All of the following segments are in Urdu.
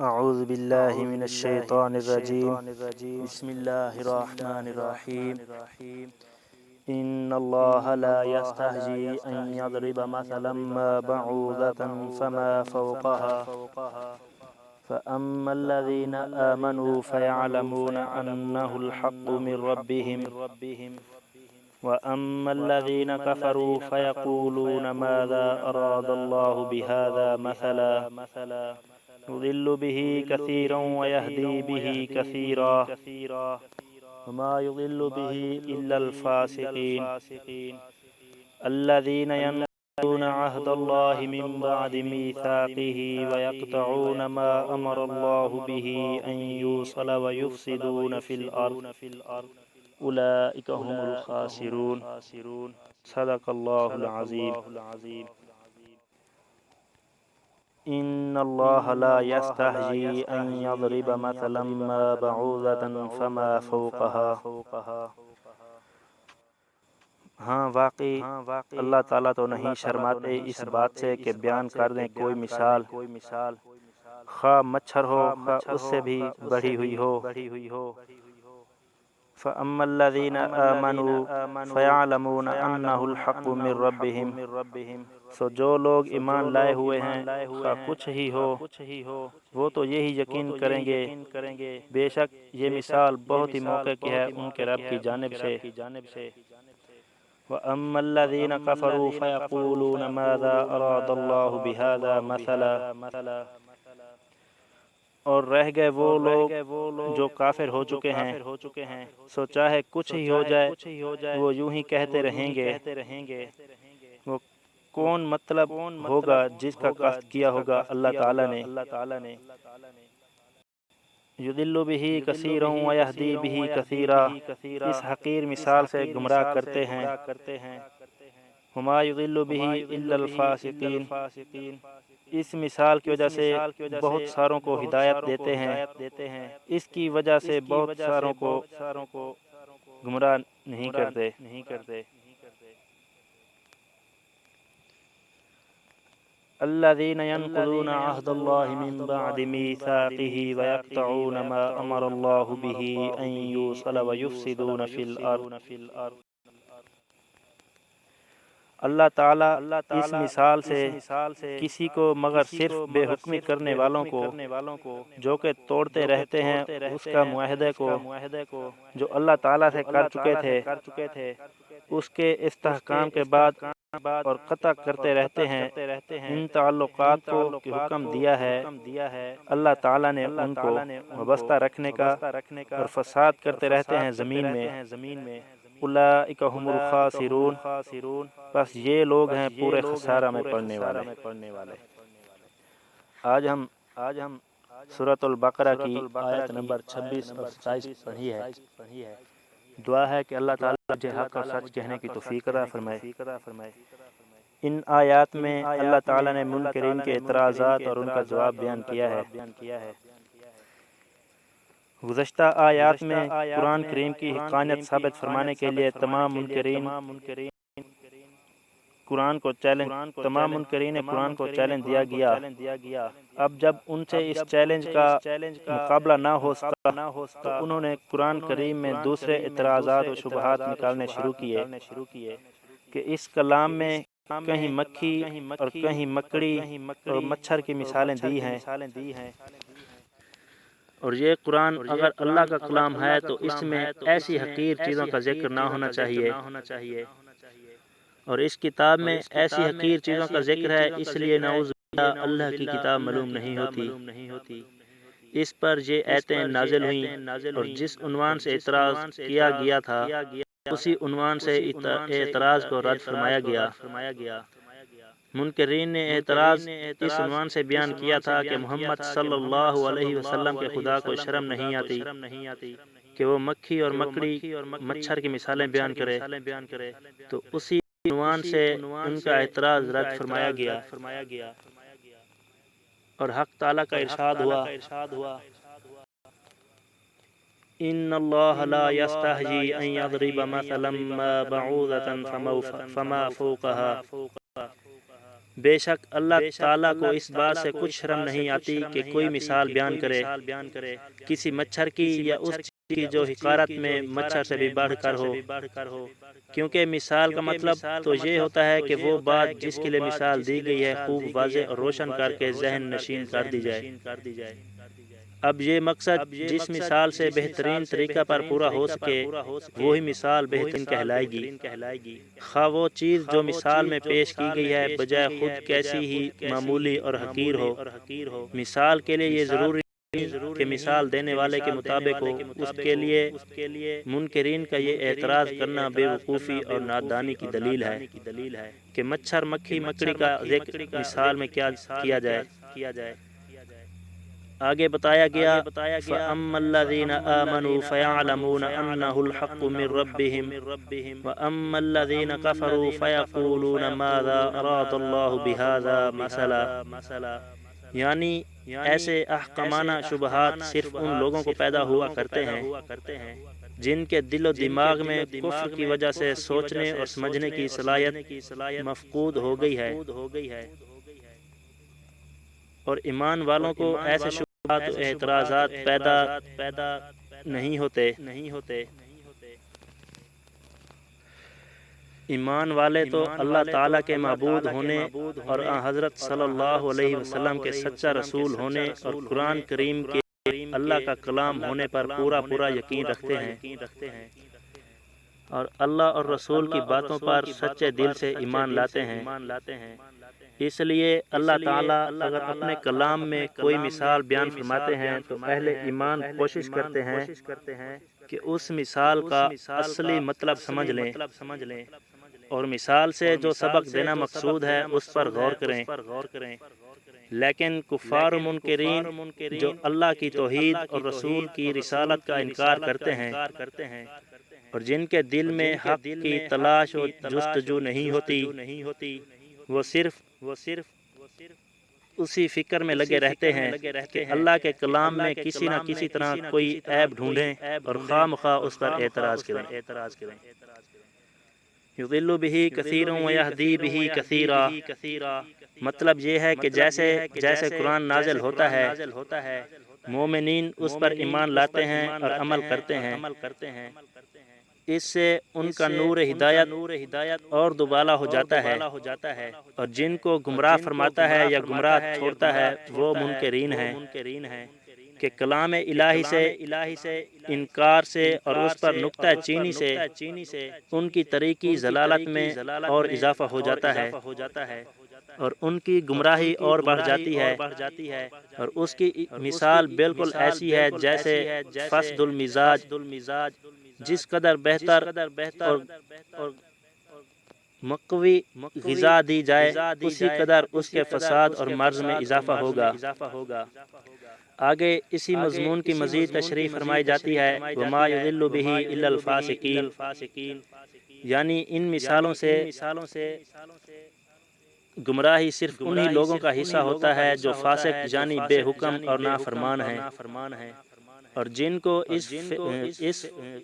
اعوذ باللہ من الشیطان الرجیم بسم اللہ الرحمن الرحیم ان اللہ لا يستحجی ان يضرب مثلا ما بعوضة فما فوقها فأما الذين آمنوا فيعلمون أنه الحق من ربهم وأما الذين كفروا فيقولون ماذا أراد الله بهذا مثلا يضل به كثيرا ويهدي به كثيرا وما يضل به إلا الفاسقين الذين ينقضون عهد الله من بعد ميثاقه ويقطعون ما أمر الله به أن يوصل ويفسدون في الأرض أولئك هم الخاسرون صدق الله العظيم ان اللہ لا يستحجی ان يضرب مثلا ما بعوضة فما فوقها ہاں واقعی اللہ تعالیٰ تو نہیں شرماتے اس بات سے کہ بیان کر دیں کوئی مثال، خواہ مچھر ہو خواہ اس سے بھی بڑھی ہوئی ہو۔ فَأَمَّا الَّذِينَ آمَنُوا فَيَعْلَمُونَ أَنَّهُ الْحَقُّ مِنْ رَبِّهِمْ سو جو لوگ ایمان لائے ہوئے ہیں خواہ کچھ ہی ہو وہ تو یہی یقین کریں گے بے شک یہ مثال بہت ہی موقع کی ہے ان کے رب کی جانب سے۔ وَأَمَّا الَّذِينَ كَفَرُوا فَيَقُولُونَ مَاذَا أَرَادَ اللَّهُ بِهَذَا مَثَلًا اور رہ گئے وہ لوگ جو کافر ہو چکے ہیں سو چاہے کچھ ہی ہو جائے وہ یوں ہی کہتے رہیں گے، وہ کون مطلب ہوگا جس کا قصد کیا ہوگا اللہ تعالیٰ نے۔ یضل بہ کثیرا ویہدی بہ کثیرا اس حقیر مثال سے گمراہ کرتے ہیں۔ وما یضل بہ الا الفاسقین اس مثال کی وجہ سے بہت ساروں کو ہدایت دیتے ہیں، اس کی وجہ سے بہت ساروں کو گمراہ نہیں کرتے۔ الذين ينقضون عهد الله من بعد ميثاقه ويقطعون ما أمر الله به أن يوصل ويفسدون في الأرض اللہ تعالیٰ اس مثال سے کسی کو مگر صرف بے حکمی کرنے والوں کو جو کہ توڑتے رہتے ہیں اس کا معاہدے کو جو اللہ تعالیٰ سے کر چکے تھے اس کے استحکام کے بعد اور قطع کرتے رہتے ہیں ان تعلقات کو کہ حکم دیا ہے اللہ تعالیٰ نے ان کو وابستہ رکھنے کا اور فساد کرتے رہتے ہیں زمین میں۔ اولئک هم الخاسرون بس یہ لوگ ہیں پورے خسارہ میں پڑنے والے۔ آج ہم سورۃ البقرہ کی آیت نمبر 26 اور 27 پڑھی ہے۔ دعا ہے کہ اللہ تعالیٰ مجھے حق اور سچ کہنے کی توفیق عطا فرمائے۔ ان آیات میں اللہ تعالیٰ نے منکرین کے اعتراضات اور ان کا جواب بیان کیا ہے۔ گزشتہ آیات میں قرآن کریم کی حقانیت ثابت فرمانے کے لیے تمام منکرین قرآن کو چیلنج دیا گیا۔ اب جب ان سے اس چیلنج کا مقابلہ نہ ہو سکا تو انہوں نے قرآن کریم میں دوسرے اعتراضات و شبہات نکالنے شروع کیے کہ اس کلام میں کہیں مکھی اور کہیں مکڑی اور مچھر کی مثالیں دی ہیں، اور یہ قرآن اگر اللہ کا کلام ہے تو اس میں ایسی حقیر چیزوں کا ذکر نہ ہونا چاہیے، اور اس کتاب میں ایسی حقیر چیزوں کا ذکر ہے اس لیے نعوذ باللہ اللہ کی کتاب معلوم نہیں ہوتی۔ اس پر یہ آیتیں نازل ہوئیں اور جس عنوان سے اعتراض کیا گیا تھا اسی عنوان سے اعتراض کو رد فرمایا گیا۔ منکرین نے اعتراض اس عنوان سے بیان کیا تھا کہ محمد صلی اللہ علیہ وسلم کے خدا کو شرم نہیں آتی کہ وہ مکھی اور مکڑی مچھر کی مثالیں بیان کرے، تو اسی عنوان سے ان کا اعتراض رد فرمایا گیا اور حق تعالیٰ کا ارشاد ہوا ان اللہ لا یستحجی ان یضرب مثلا ما بعوضة فما فوقها بے شک اللہ تعالیٰ کو اس بات سے کچھ شرم نہیں آتی کہ کوئی مثال بیان کرے کسی مچھر کی یا اس چیز کی جو حقارت میں مچھر سے بھی بڑھ کر ہو، کیونکہ مثال کا مطلب تو یہ ہوتا ہے کہ وہ بات جس کے لیے مثال دی گئی ہے خوب واضح اور روشن کر کے ذہن نشین کر دی جائے۔ اب یہ مقصد جس مثال سے بہترین طریقہ پر پورا ہو سکے وہی مثال بہترین کہلائے گی، خواہ وہ چیز جو مثال میں پیش کی گئی ہے بجائے خود کیسی ہی معمولی اور حقیر ہو۔ مثال کے لیے یہ ضروری کہ مثال دینے والے کے مطابق ہو، اس کے لیے منکرین کا یہ اعتراض کرنا بے وقوفی اور نادانی کی دلیل ہے کہ مچھر مکھی مکڑی کا ذکر مثال میں کیا کیا جائے۔ آگے بتایا گیا فَأَمَّا الَّذِينَ آمَنُوا فَيَعْلَمُونَ أَنَّهُ الْحَقُّ مِنْ رَبِّهِمْ وَأَمَّا الَّذِينَ كَفَرُوا فَيَقُولُونَ مَاذَا أَرَادَ اللَّهُ بِهَذَا مَثَلًا، یعنی ایسے احکامانہ شبہات صرف ان لوگوں کو پیدا ہوا کرتے ہیں جن کے دل و دماغ میں کفر کی وجہ سے سوچنے اور سمجھنے کی صلاحیت مفقود ہو گئی ہے، اور ایمان والوں کو ایسے شبہات و اعتراضات پیدا نہیں ہوتے۔ ایمان والے تو اللہ تعالیٰ کے معبود ہونے اور حضرت صلی اللہ علیہ وسلم کے سچا رسول ہونے اور قرآن کریم کے اللہ کا کلام ہونے پر پورا یقین رکھتے ہیں، اور اللہ اور رسول کی باتوں پر سچے دل سے ایمان لاتے ہیں۔ اس لیے اللہ تعالیٰ اگر اپنے کلام میں کوئی مثال بیان فرماتے ہیں تو اہل ایمان کوشش کرتے ہیں کہ اس مثال کا اصلی مطلب سمجھ لیں اور مثال سے جو سبق دینا مقصود ہے اس پر غور کریں، لیکن کفار و منکرین جو اللہ کی توحید اور رسول کی رسالت کا انکار کرتے ہیں اور جن کے دل میں حق کی تلاش و جستجو نہیں ہوتی، وہ صرف اسی فکر میں لگے رہتے ہیں کہ اللہ کے کلام میں کسی نہ کسی طرح کوئی عیب ڈھونڈیں اور خواہ مخواہ اس پر اعتراض کریں۔ یضل بہ کثیرا ویہدی بہ کثیرا، مطلب یہ ہے کہ جیسے قرآن نازل ہوتا ہے مومنین اس پر ایمان لاتے ہیں اور عمل کرتے ہیں، اس سے ان کا نور ہدایت اور دوبالا ہو جاتا ہے، اور جن کو گمراہ فرماتا ہے یا گمراہ چھوڑتا ہے وہ منکرین ہیں کہ کلام الہی سے انکار سے اور اس پر نکتہ چینی سے ان کی طریقی ضلالت میں اور اضافہ ہو جاتا ہے اور ان کی گمراہی اور بڑھ جاتی ہے، اور اس کی مثال بالکل ایسی ہے جیسے فسد المزاج جس قدر بہتر اور مقوی غذا دی جائے اسی قدر اس کے فساد اور مرض میں اضافہ ہوگا۔ آگے اسی مضمون کی مزید تشریح فرمائی جاتی ہے وما یضل بہ الا الفاسقین، یعنی ان مثالوں سے گمراہی صرف انہی لوگوں کا حصہ ہوتا ہے جو فاسق یعنی بے حکم اور نافرمان ہیں، اور جن کو اس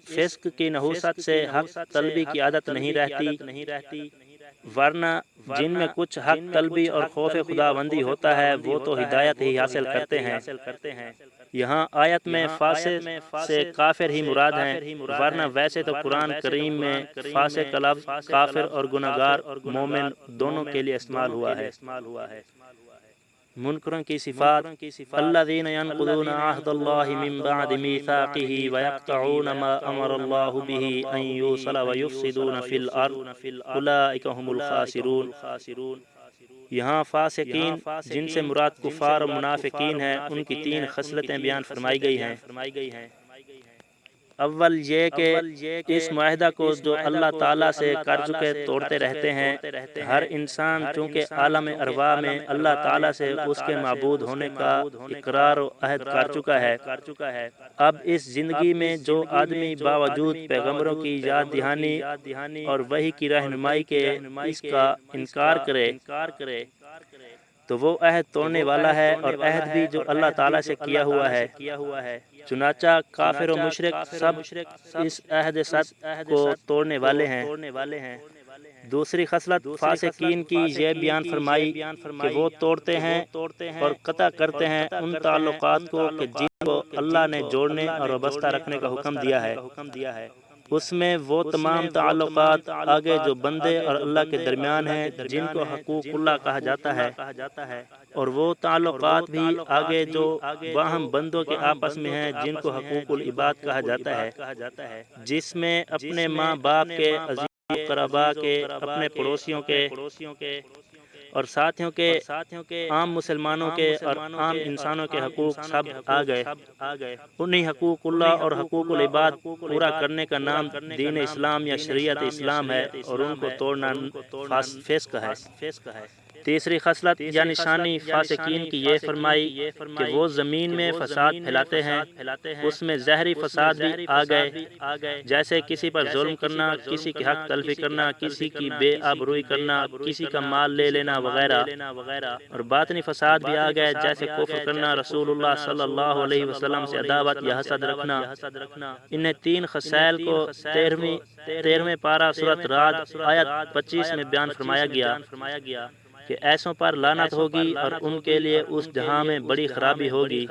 فسق کی نحوست سے حق طلبی کی عادت نہیں رہتی، ورنہ جن میں کچھ حق طلبی اور خوف خداوندی ہوتا ہے وہ تو ہدایت ہی حاصل کرتے ہیں۔ یہاں آیت میں فاسق سے کافر ہی مراد ہیں، ورنہ ویسے تو قرآن کریم میں فاسق کا لفظ کافر اور گناہگار مومن دونوں کے لیے استعمال ہوا ہے۔ منکروں کی صفات الذین ینقضون عہد اللہ من بعد میثاقہ ویقطعون ما امر اللہ بہ ان یوصل ویفسدون فی الارض اولئک هم الخاسرون۔ یہاں فاسقین جن سے مراد کفار و منافقین ہیں ان کی تین خصلتیں بیان فرمائی گئی ہیں۔ اول یہ کہ اس معاہدہ کو جو اللہ تعالیٰ سے کر چکے توڑتے رہتے ہیں۔ ہر انسان چونکہ عالم ارواح میں اللہ تعالیٰ سے اس کے معبود ہونے کا اقرار و عہد کر چکا ہے، اب اس زندگی میں جو آدمی باوجود پیغمبروں کی یاد دہانی اور وحی کی رہنمائی کے اس کا انکار کرے تو وہ عہد توڑنے والا ہے، اور عہد بھی جو اللہ تعالیٰ سے کیا ہوا ہے۔ چنانچہ کافر و مشرک سب اس عہد سچ کو توڑنے والے ہیں۔ دوسری خصلت فاسقین کی یہ بیان فرمائی کہ وہ توڑتے ہیں اور قطع کرتے ہیں ان تعلقات کو کہ جن کو اللہ نے جوڑنے اور وابستہ رکھنے کا حکم دیا ہے۔ اس میں وہ تمام تعلقات آگے جو بندے اور اللہ کے درمیان ہیں جن کو حقوق اللہ کہا جاتا ہے، اور وہ تعلقات بھی آگے جو باہم بندوں کے آپس میں ہیں جن کو حقوق العباد کہا جاتا ہے، جس میں اپنے ماں باپ کے، عزیز قربا کے، اپنے پڑوسیوں کے اور ساتھیوں کے، عام مسلمانوں کے اور عام انسانوں کے حقوق سب آ گئے۔ انہی حقوق اللہ اور حقوق العباد پورا کرنے کا نام دین اسلام یا شریعت اسلام ہے، اور ان کو توڑنا فسق ہے۔ تیسری خصلت یا نشانی فاسقین کی یہ فرمائی کہ وہ زمین میں فساد پھیلاتے ہیں، اس میں ظاہری فساد بھی آ گئے، جیسے کسی پر ظلم کرنا، کسی کی حق تلفی کرنا، کسی کی بے آبروئی کرنا، کسی کا مال لے لینا وغیرہ، اور باطنی فساد بھی آ گئے جیسے کفر کرنا، رسول اللہ صلی اللہ علیہ وسلم سے عداوت یا حسد رکھنا۔ انہیں تین خصائل کو 13ویں پارہ سورۃ رعد آیت 25 میں بیان فرمایا گیا کہ ایسوں پر لعنت ہوگی اور ان کے لیے اس جہاں میں بڑی خرابی ہوگی۔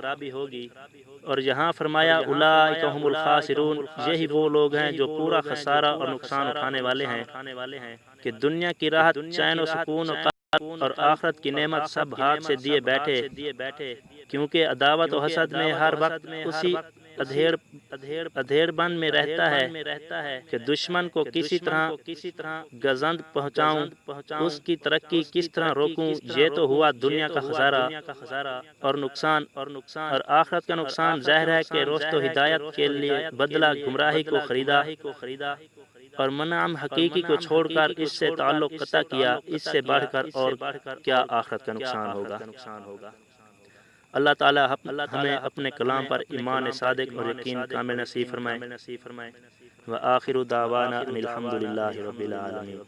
اور یہاں فرمایا اولئک ھم الخاسرون، یہی وہ لوگ ہیں جو پورا خسارہ اور نقصان اٹھانے والے ہیں، کہ دنیا کی راحت، چین و سکون و اور آخرت کی نعمت سب ہاتھ سے دیے بیٹھے، کیونکہ عداوت و حسد میں ہر وقت اسی ادھیڑ بند میں رہتا ہے کہ دشمن کو کسی طرح گزند پہنچاؤں، اس کی ترقی کس طرح روکوں۔ یہ تو ہوا دنیا کا خسارہ اور نقصان، اور آخرت کا نقصان ظاہر ہے کہ رشد و ہدایت کے لیے بدلہ گمراہی کو خریدا، اور منعم حقیقی کو چھوڑ کر اس سے تعلق قطع کیا، اس سے بڑھ کر اور کیا آخرت کا نقصان ہوگا۔ اللہ تعالیٰ ہمیں اپنے کلام پر ایمان صادق اور یقین کامل نصیب فرمائے۔ وآخر دعوانا ان الحمد للہ رب العالمین۔